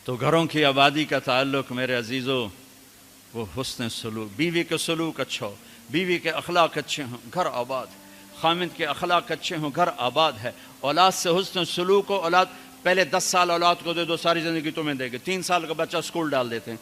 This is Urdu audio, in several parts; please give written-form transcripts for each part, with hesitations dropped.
تو گھروں کی آبادی کا تعلق میرے عزیزوں وہ حسن سلوک، بیوی کے سلوک اچھا ہو، بیوی کے اخلاق اچھے ہوں، گھر آباد، خامد کے اخلاق اچھے ہوں، گھر آباد ہے۔ اولاد سے حسن سلوک ہو، اولاد پہلے 10 سال اولاد کو دے دو، ساری زندگی تمہیں دے گی۔ 3 سال کا بچہ اسکول ڈال دیتے ہیں،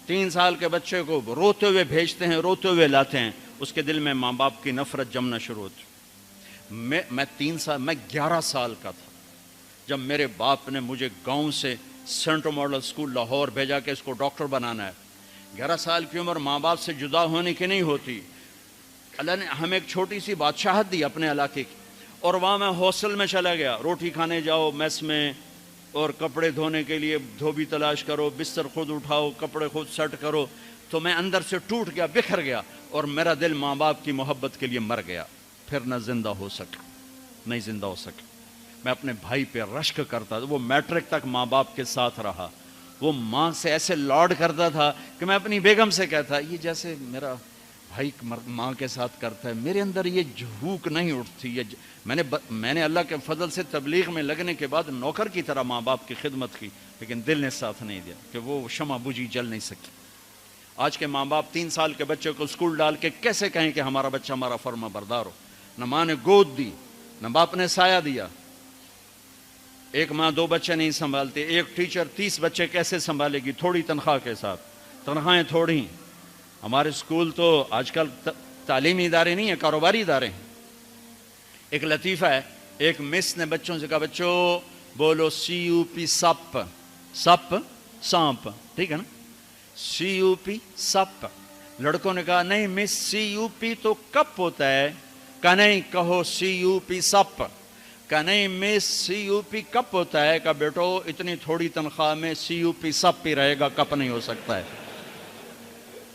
3 سال کے بچے کو روتے ہوئے بھیجتے ہیں، روتے ہوئے لاتے ہیں، اس کے دل میں ماں باپ کی نفرت جمنا شروع ہوتی۔ میں 11 سال کا تھا جب میرے باپ نے مجھے گاؤں سے سینٹرل ماڈل اسکول لاہور بھیجا کہ اس کو ڈاکٹر بنانا ہے۔ 11 سال کی عمر ماں باپ سے جدا ہونے کی نہیں ہوتی۔ اللہ نے ہمیں ایک چھوٹی سی بادشاہت دی اپنے علاقے کی، اور وہاں میں ہاسٹل میں چلا گیا، روٹی کھانے جاؤ میس میں، اور کپڑے دھونے کے لیے دھوبی تلاش کرو، بستر خود اٹھاؤ، کپڑے خود سیٹ کرو۔ تو میں اندر سے ٹوٹ گیا، بکھر گیا، اور میرا دل ماں باپ کی محبت کے لیے مر گیا۔ پھر نہ زندہ ہو سکا، نہیں زندہ ہو سکا۔ میں اپنے بھائی پہ رشک کرتا تھا، وہ میٹرک تک ماں باپ کے ساتھ رہا، وہ ماں سے ایسے لاڈ کرتا تھا کہ میں اپنی بیگم سے کہتا یہ جیسے میرا بھائی ماں کے ساتھ کرتا ہے، میرے اندر یہ جھوک نہیں اٹھتی۔ میں نے اللہ کے فضل سے تبلیغ میں لگنے کے بعد نوکر کی طرح ماں باپ کی خدمت کی، لیکن دل نے ساتھ نہیں دیا کہ وہ شمع بجھی جل نہیں سکی۔ آج کے ماں باپ 3 سال کے بچے کو اسکول ڈال کے کیسے کہیں کہ ہمارا بچہ ہمارا فرما بردار ہو؟ نہ ماں نے گود دی، نہ باپ نے سایہ دیا۔ ایک ماں 2 بچے نہیں سنبھالتی، ایک ٹیچر 30 بچے کیسے سنبھالے گی تھوڑی تنخواہ کے ساتھ؟ تنخواہیں تھوڑی۔ ہمارے اسکول تو آج کل تعلیمی ادارے نہیں ہیں، کاروباری ادارے ہیں۔ ایک لطیفہ ہے، ایک مس نے بچوں سے کہا بچوں بولو CUP سپ، سپ سانپ، ٹھیک ہے نا، CUP سپ۔ لڑکوں نے کہا نہیں مس CUP تو کپ ہوتا ہے۔ کہا نہیں کہو CUP سپ۔ کہا نہیں مس CUP کپ ہوتا ہے۔ کہا بیٹو اتنی تھوڑی تنخواہ میں CUP سپ ہی رہے گا، کپ نہیں ہو سکتا ہے۔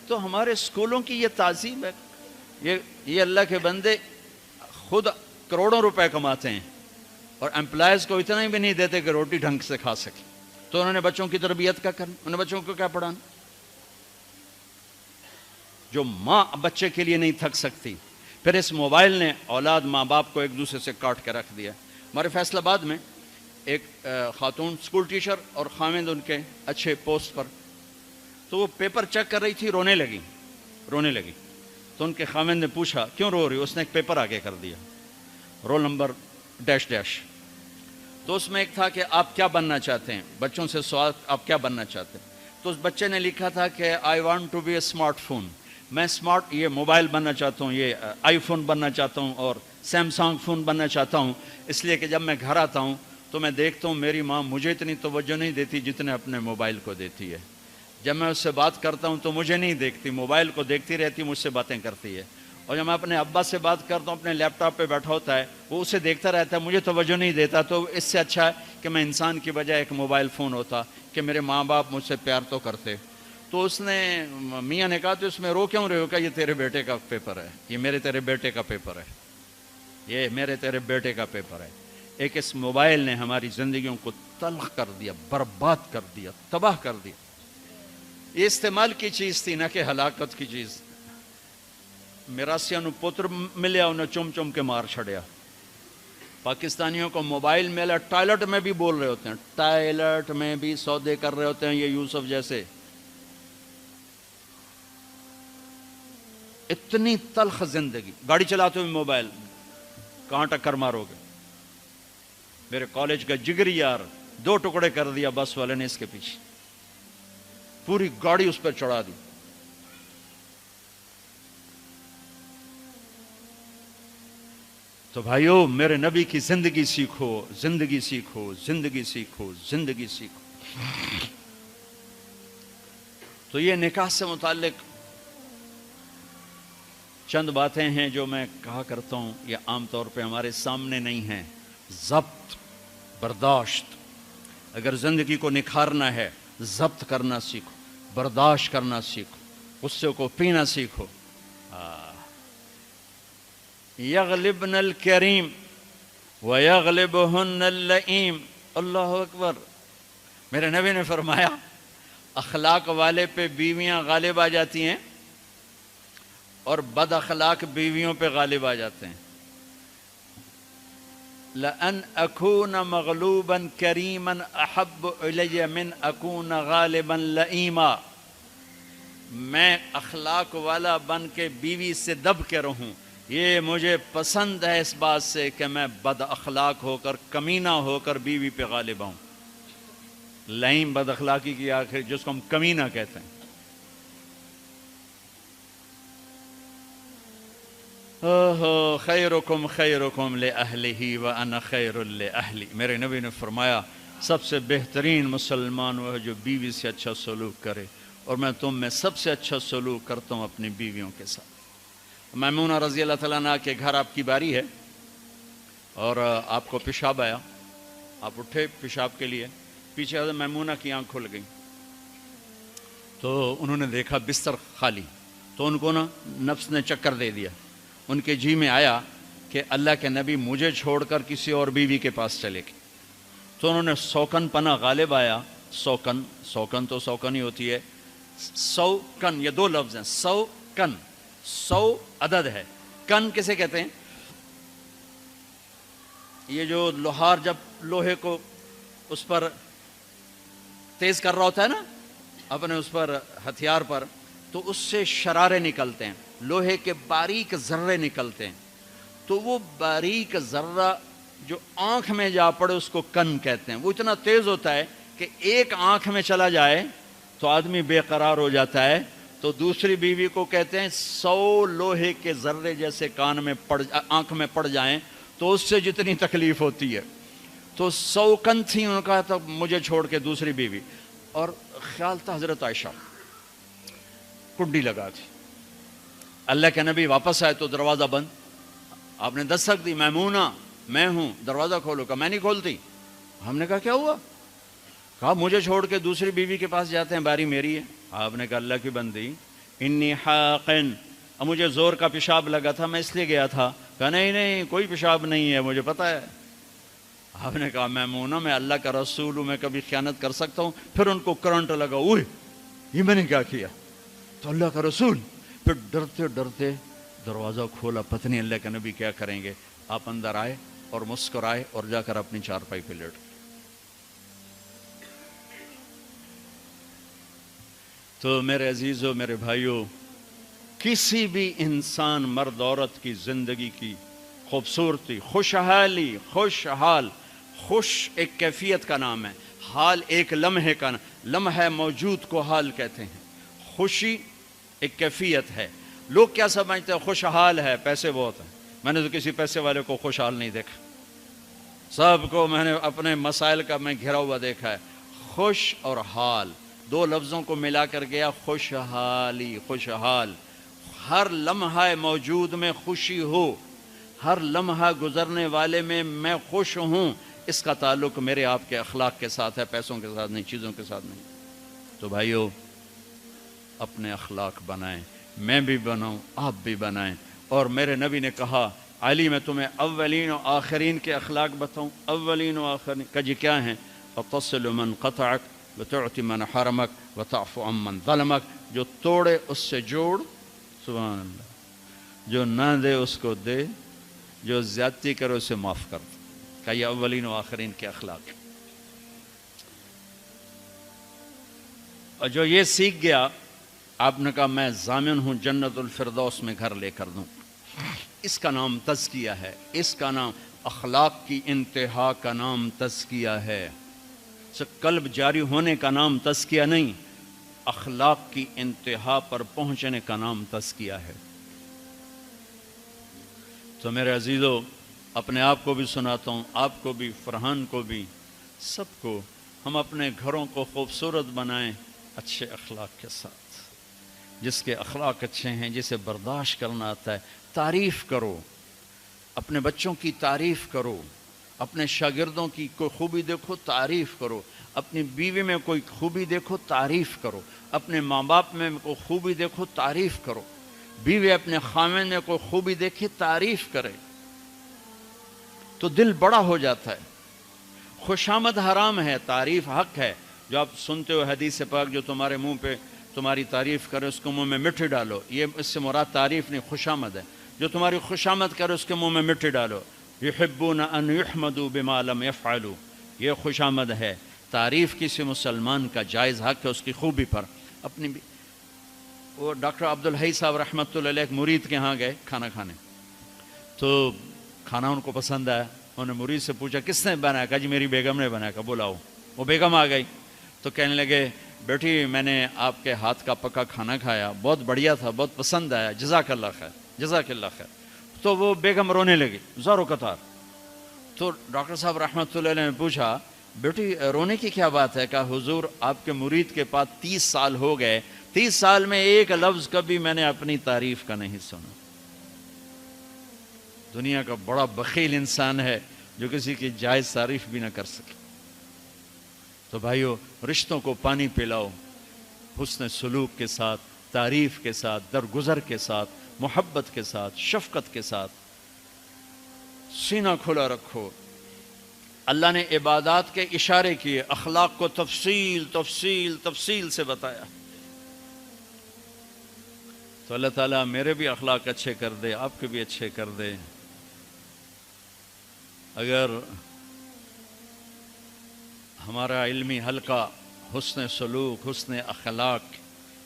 تو ہمارے اسکولوں کی یہ تعظیم ہے۔ یہ اللہ کے بندے خود کروڑوں روپے کماتے ہیں اور امپلائز کو اتنا ہی بھی نہیں دیتے کہ روٹی ڈھنگ سے کھا سکے۔ تو انہوں نے بچوں کی تربیت کا کرنا، انہوں نے بچوں کو کیا پڑھانا؟ جو ماں بچے کے لیے نہیں تھک سکتی۔ پھر اس موبائل نے اولاد ماں باپ کو ایک دوسرے سے کاٹ کے رکھ دیا۔ ہمارے فیصل آباد میں ایک خاتون اسکول ٹیچر اور خاوند ان کے اچھے پوسٹ پر، تو وہ پیپر چیک کر رہی تھی، رونے لگی۔ تو ان کے خاوند نے پوچھا کیوں رو رہی؟ اس نے ایک پیپر آگے کر دیا، رول نمبر ڈیش ڈیش۔ تو اس میں ایک تھا کہ آپ کیا بننا چاہتے ہیں، بچوں سے سوال آپ کیا بننا چاہتے ہیں؟ تو اس بچے نے لکھا تھا کہ I want to be a smart phone, میں اسمارٹ یہ موبائل بننا چاہتا ہوں، یہ آئی فون بننا چاہتا ہوں اور سیمسنگ فون بننا چاہتا ہوں، اس لیے کہ جب میں گھر آتا ہوں تو میں دیکھتا ہوں میری ماں مجھے اتنی توجہ نہیں دیتی جتنے اپنے موبائل کو دیتی ہے۔ جب میں اس سے بات کرتا ہوں تو مجھے نہیں دیکھتی، موبائل کو دیکھتی رہتی، مجھ سے باتیں کرتی ہے۔ اور جب میں اپنے ابا سے بات کرتا ہوں، اپنے لیپ ٹاپ پہ بیٹھا ہوتا ہے، وہ اسے دیکھتا رہتا ہے، مجھے توجہ نہیں دیتا۔ تو اس سے اچھا ہے کہ میں انسان کی بجائے ایک موبائل فون ہوتا کہ میرے ماں باپ مجھ سے پیار تو کرتے۔ تو اس نے میاں نے کہا تو اس میں رو کیوں رہے ہو؟ کہ یہ تیرے بیٹے کا پیپر ہے، یہ میرے تیرے بیٹے کا پیپر ہے، یہ میرے تیرے بیٹے کا پیپر ہے۔ ایک اس موبائل نے ہماری زندگیوں کو تلخ کر دیا، برباد کر دیا، تباہ کر دیا۔ یہ استعمال کی چیز تھی، نہ کہ ہلاکت کی چیز۔ میراسیاں نو پتر ملیا، انہیں چم چم کے مار چھڑیا۔ پاکستانیوں کو موبائل ملا، ٹائلٹ میں بھی بول رہے ہوتے ہیں، ٹائلٹ میں بھی سودے کر رہے ہوتے ہیں یہ یوسف جیسے۔ اتنی تلخ زندگی، گاڑی چلاتے ہوئے موبائل، کہاں ٹکر مارو گے؟ میرے کالج کا جگری یار 2 ٹکڑے کر دیا بس والے نے اس کے پیچھے، پوری گاڑی اس پر چڑھا دی۔ تو بھائیو میرے نبی کی زندگی سیکھو، زندگی سیکھو، زندگی سیکھو، زندگی سیکھو۔ تو یہ نکاح سے متعلق چند باتیں ہیں جو میں کہا کرتا ہوں، یہ عام طور پہ ہمارے سامنے نہیں ہیں۔ ضبط، برداشت۔ اگر زندگی کو نکھارنا ہے، ضبط کرنا سیکھو، برداشت کرنا سیکھو، غصے کو پینا سیکھو۔ یغلبن الکریم ویغلبہن اللئیم۔ اللہ اکبر۔ میرے نبی نے فرمایا اخلاق والے پہ بیویاں غالب آ جاتی ہیں اور بد اخلاق بیویوں پہ غالب آ جاتے ہیں۔ لأن أكون مغلوبا كريما أحب إلي من أكون غالبا لئیما، میں اخلاق والا بن کے بیوی سے دب کے رہوں، یہ مجھے پسند ہے اس بات سے کہ میں بد اخلاق ہو کر، کمینہ ہو کر بیوی پہ غالب آؤں۔ لئیم بد اخلاقی کی آخر جس کو ہم کمینہ کہتے ہیں۔ خیرکم خیرکم لأہلہ وأنا خیر لأہلی، میرے نبی نے فرمایا سب سے بہترین مسلمان وہ ہے جو بیوی سے اچھا سلوک کرے، اور میں تم میں سب سے اچھا سلوک کرتا ہوں اپنی بیویوں کے ساتھ۔ میمونہ رضی اللہ تعالیٰ عنہ کے گھر آپ کی باری ہے اور آپ کو پیشاب آیا، آپ اٹھے پیشاب کے لیے، پیچھے حضرت میمونہ کی آنکھ کھل گئی تو انہوں نے دیکھا بستر خالی، تو ان کو نفس نے چکر دے دیا، ان کے جی میں آیا کہ اللہ کے نبی مجھے چھوڑ کر کسی اور بیوی کے پاس چلے گئے، تو انہوں نے سوکن پنا غالب آیا۔ سوکن تو سوکن ہی ہوتی ہے، سو کن یہ دو لفظ ہیں، سو کن، سو عدد ہے، کن کسے کہتے ہیں؟ یہ جو لوہار جب لوہے کو اس پر تیز کر رہا ہوتا ہے نا اپنے اس پر ہتھیار پر، تو اس سے شرارے نکلتے ہیں، لوہے کے باریک ذرے نکلتے ہیں، تو وہ باریک ذرہ جو آنکھ میں جا پڑے اس کو کن کہتے ہیں۔ وہ اتنا تیز ہوتا ہے کہ ایک آنکھ میں چلا جائے تو آدمی بے قرار ہو جاتا ہے، تو دوسری بیوی کو کہتے ہیں 100 لوہے کے ذرے جیسے کان میں آنکھ میں پڑ جائیں تو اس سے جتنی تکلیف ہوتی ہے، تو 100 کن تھی، انہوں نے کہا تھا مجھے چھوڑ کے دوسری بیوی، اور خیال تھا حضرت عائشہ کنڈی لگا تھی۔ اللہ کے نبی واپس آئے تو دروازہ بند، آپ نے دستک دی، میمونہ میں ہوں، دروازہ کھولو، کہا میں نہیں کھولتی۔ ہم نے کہا کیا ہوا؟ کہا مجھے چھوڑ کے دوسری بیوی کے پاس جاتے ہیں، باری میری ہے۔ آپ نے کہا اللہ کی بندی، انی حاقن، اب مجھے زور کا پیشاب لگا تھا میں اس لیے گیا تھا۔ کہا نہیں کوئی پیشاب نہیں ہے، مجھے پتا ہے۔ آپ نے کہا میمونہ میں اللہ کا رسول ہوں، میں کبھی خیانت کر سکتا ہوں؟ پھر ان کو کرنٹ لگا، اوہ یہ میں نے کیا کیا؟ تو اللہ کا رسول، پھر ڈرتے ڈرتے دروازہ کھولا، پتہ نہیں اللہ کے نبی کیا کریں گے۔ آپ اندر آئے اور مسکرائے اور جا کر اپنی چارپائی پہ لیٹ گئے۔ تو میرے عزیزوں، میرے بھائیوں، کسی بھی انسان مرد عورت کی زندگی کی خوبصورتی، خوشحالی، خوشحال، خوش ایک کیفیت کا نام ہے، حال ایک لمحے کا نام، لمحہ موجود کو حال کہتے ہیں۔ خوشی ایک کیفیت ہے۔ لوگ کیا سمجھتے ہیں؟ خوشحال ہے، پیسے بہت ہیں۔ میں نے تو کسی پیسے والے کو خوشحال نہیں دیکھا، سب کو میں نے اپنے مسائل کا میں گھرا ہوا دیکھا ہے۔ خوش اور حال دو لفظوں کو ملا کر گیا خوشحالی، خوشحال۔ ہر لمحہ موجود میں خوشی ہو، ہر لمحہ گزرنے والے میں خوش ہوں، اس کا تعلق میرے آپ کے اخلاق کے ساتھ ہے، پیسوں کے ساتھ نہیں، چیزوں کے ساتھ نہیں۔ تو بھائیو، اپنے اخلاق بنائیں، میں بھی بناؤں، آپ بھی بنائیں۔ اور میرے نبی نے کہا علی میں تمہیں اولین و آخرین کے اخلاق بتاؤں؟ اولین و آخرین کہ جی کیا ہیں؟ وَتَصِلُ مَنْ قَطَعَكَ وَتُعْتِ مَنْ حَرَمَكَ وَتَعْفُ عَمْ مَنْ ظَلَمَكَ، جو توڑے اس سے جوڑ، سبحان اللہ، جو نہ دے اس کو دے، جو زیادتی کرے اسے معاف کر دے۔ کہ یہ اولین و آخرین کے اخلاق۔ اور جو یہ سیکھ گیا، آپ نے کہا میں ضامن ہوں جنت الفردوس میں گھر لے کر دوں۔ اس کا نام تزکیہ ہے، اس کا نام اخلاق کی انتہا کا نام تزکیہ ہے۔ قلب جاری ہونے کا نام تزکیہ نہیں، اخلاق کی انتہا پر پہنچنے کا نام تزکیہ ہے۔ تو میرے عزیزو، اپنے آپ کو بھی سناتا ہوں، آپ کو بھی، فرحان کو بھی، سب کو، ہم اپنے گھروں کو خوبصورت بنائیں اچھے اخلاق کے ساتھ۔ جس کے اخلاق اچھے ہیں، جسے برداشت کرنا آتا ہے، تعریف کرو، اپنے بچوں کی تعریف کرو، اپنے شاگردوں کی کوئی خوبی دیکھو تعریف کرو، اپنی بیوی میں کوئی خوبی دیکھو تعریف کرو، اپنے ماں باپ میں کوئی خوبی دیکھو تعریف کرو، بیوی اپنے خاوند میں کوئی خوبی دیکھے تعریف کرے تو دل بڑا ہو جاتا ہے۔ خوشامد حرام ہے، تعریف حق ہے۔ جو آپ سنتے ہو حدیث پاک، جو تمہارے منہ پہ تمہاری تعریف کرے اس کو منہ میں مٹی ڈالو، یہ اس سے مراد تعریف نہیں، خوشامد ہے۔ جو تمہاری خوشامد کرے اس کے منہ میں مٹی ڈالو۔ یحبون ان یحمدوا بما لم یفعلوا، یہ خوش آمد ہے، تعریف کسی مسلمان کا جائز حق ہے اس کی خوبی پر۔ اپنی بھی وہ ڈاکٹر عبدالحی صاحب رحمۃ اللہ علیہ ایک مرید کے ہاں گئے کھانا کھانے، تو کھانا ان کو پسند آیا، انہوں نے مرید سے پوچھا کس نے بنایا؟ کہا جی میری بیگم نے بنایا۔ کہا بلاؤ۔ وہ بیگم آ گئی تو کہنے لگے بیٹی میں نے آپ کے ہاتھ کا پکا کھانا کھایا، بہت بڑھیا تھا، بہت پسند آیا، جزاک اللہ خیر، جزاک اللہ خیر۔ تو وہ بیگم رونے لگی زار و قطار۔ تو ڈاکٹر صاحب رحمۃ اللہ علیہ نے پوچھا بیٹی رونے کی کیا بات ہے؟ کہا حضور آپ کے مرید کے پاس 30 سال ہو گئے، 30 سال میں ایک لفظ کبھی میں نے اپنی تعریف کا نہیں سنا۔ دنیا کا بڑا بخیل انسان ہے جو کسی کی جائز تعریف بھی نہ کر سکے۔ تو بھائیو رشتوں کو پانی پلاؤ، حسن سلوک کے ساتھ، تعریف کے ساتھ، درگزر کے ساتھ، محبت کے ساتھ، شفقت کے ساتھ، سینہ کھلا رکھو۔ اللہ نے عبادات کے اشارے کیے، اخلاق کو تفصیل تفصیل تفصیل سے بتایا۔ تو اللہ تعالیٰ میرے بھی اخلاق اچھے کر دے، آپ کے بھی اچھے کر دے۔ اگر ہمارا علمی حلقہ حسن سلوک، حسن اخلاق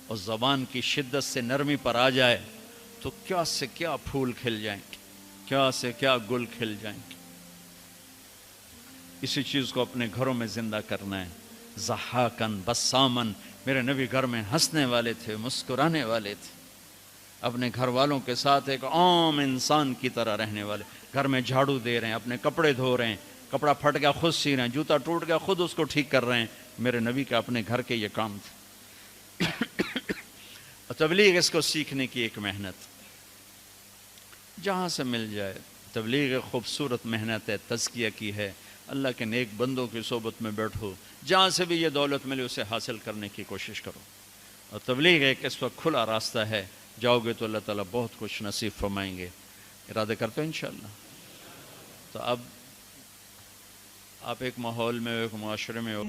اور زبان کی شدت سے نرمی پر آ جائے تو کیا سے کیا پھول کھل جائیں گے، کیا سے کیا گل کھل جائیں گے۔ اسی چیز کو اپنے گھروں میں زندہ کرنا ہے۔ ضحاکن بسامن، میرے نبی گھر میں ہنسنے والے تھے، مسکرانے والے تھے، اپنے گھر والوں کے ساتھ ایک عام انسان کی طرح رہنے والے، گھر میں جھاڑو دے رہے ہیں، اپنے کپڑے دھو رہے ہیں، کپڑا پھٹ گیا خود سی رہے ہیں، جوتا ٹوٹ گیا خود اس کو ٹھیک کر رہے ہیں۔ میرے نبی کا اپنے گھر کے یہ کام تھے۔ اور تبلیغ اس کو سیکھنے کی ایک محنت، جہاں سے مل جائے۔ تبلیغ خوبصورت محنت ہے، تزکیہ کی ہے، اللہ کے نیک بندوں کی صحبت میں بیٹھو، جہاں سے بھی یہ دولت ملے اسے حاصل کرنے کی کوشش کرو۔ اور تبلیغ ایک اس وقت کھلا راستہ ہے، جاؤ گے تو اللہ تعالیٰ بہت کچھ نصیب فرمائیں گے۔ ارادہ کرتے ہیں انشاءاللہ۔ تو اب آپ ایک ماحول میں، ایک معاشرے میں ہو